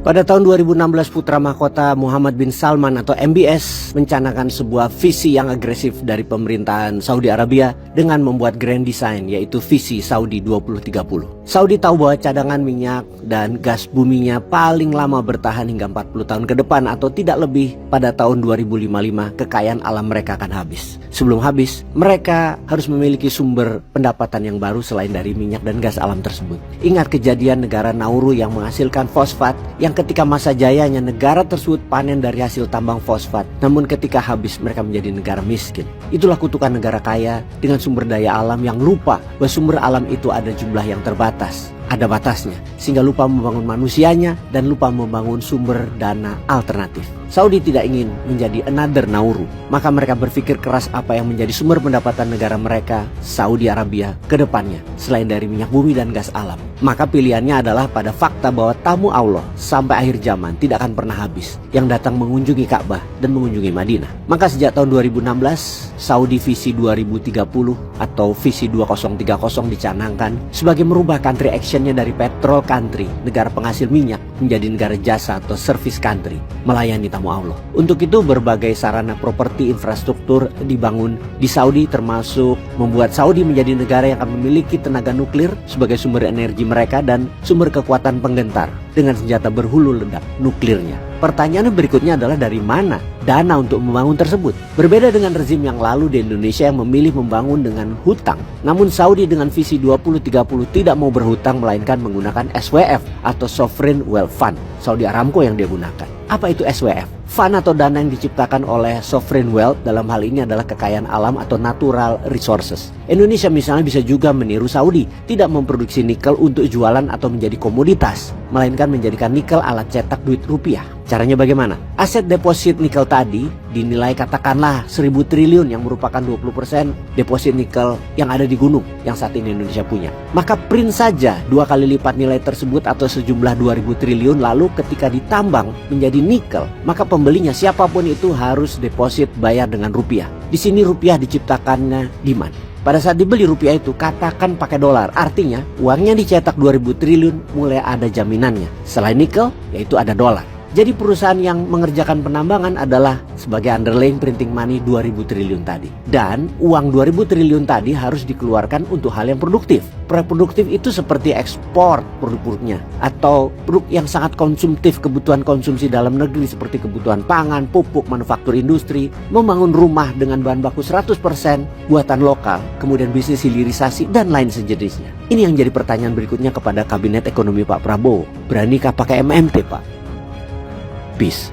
Pada tahun 2016, putra mahkota Muhammad bin Salman atau MBS mencanangkan sebuah visi yang agresif dari pemerintahan Saudi Arabia dengan membuat grand design, yaitu visi Saudi 2030. Saudi tahu bahwa cadangan minyak dan gas buminya paling lama bertahan hingga 40 tahun ke depan atau tidak lebih. Pada tahun 2055 kekayaan alam mereka akan habis. Sebelum habis, mereka harus memiliki sumber pendapatan yang baru selain dari minyak dan gas alam tersebut. Ingat kejadian negara Nauru yang menghasilkan fosfat, yang ketika masa jayanya negara tersebut panen dari hasil tambang fosfat, namun ketika habis mereka menjadi negara miskin. Itulah kutukan negara kaya dengan sumber daya alam yang lupa bahwa sumber alam itu ada jumlah yang terbatas, ada batasnya, sehingga lupa membangun manusianya dan lupa membangun sumber dana alternatif. Saudi tidak ingin menjadi another Nauru, maka mereka berpikir keras apa yang menjadi sumber pendapatan negara mereka, Saudi Arabia, ke depannya selain dari minyak bumi dan gas alam. Maka pilihannya adalah pada fakta bahwa tamu Allah sampai akhir zaman tidak akan pernah habis, yang datang mengunjungi Ka'bah dan mengunjungi Madinah. Maka sejak tahun 2016, Saudi Visi 2030 atau Visi 2030 dicanangkan sebagai merubah country actionnya dari petrol country, negara penghasil minyak, menjadi negara jasa atau service country, melayani tamu Allah. Untuk itu berbagai sarana properti infrastruktur dibangun di Saudi, termasuk membuat Saudi menjadi negara yang akan memiliki tenaga nuklir sebagai sumber energi mereka dan sumber kekuatan penggentar dengan senjata berhulu ledak nuklirnya. Pertanyaan berikutnya adalah dari mana dana untuk membangun tersebut? Berbeda dengan rezim yang lalu di Indonesia yang memilih membangun dengan hutang. Namun Saudi dengan visi 2030 tidak mau berhutang melainkan menggunakan SWF atau Sovereign Wealth Fund. Saudi Aramco yang dia gunakan. Apa itu SWF? Fund atau dana yang diciptakan oleh sovereign wealth dalam hal ini adalah kekayaan alam atau natural resources. Indonesia misalnya bisa juga meniru Saudi, tidak memproduksi nikel untuk jualan atau menjadi komoditas, melainkan menjadikan nikel alat cetak duit rupiah. Caranya bagaimana? Aset deposit nikel tadi dinilai katakanlah 1.000 triliun yang merupakan 20% deposit nikel yang ada di gunung yang saat ini Indonesia punya. Maka print saja 2 kali lipat nilai tersebut atau sejumlah 2.000 triliun, lalu ketika ditambang menjadi nikel, maka pembelinya siapapun itu harus deposit bayar dengan rupiah. Di sini rupiah diciptakannya demand. Pada saat dibeli rupiah itu katakan pakai dolar, artinya uangnya dicetak 2.000 triliun mulai ada jaminannya. Selain nikel yaitu ada dolar. Jadi perusahaan yang mengerjakan penambangan adalah sebagai underlying printing money 2.000 triliun tadi. Dan uang 2.000 triliun tadi harus dikeluarkan untuk hal yang produktif. Produktif itu seperti ekspor produk-produknya, atau produk yang sangat konsumtif, kebutuhan konsumsi dalam negeri seperti kebutuhan pangan, pupuk, manufaktur industri, membangun rumah dengan bahan baku 100% buatan lokal, kemudian bisnis hilirisasi dan lain sejenisnya. Ini yang jadi pertanyaan berikutnya kepada Kabinet Ekonomi Pak Prabowo. Beranikah pakai MMT, Pak? Peace.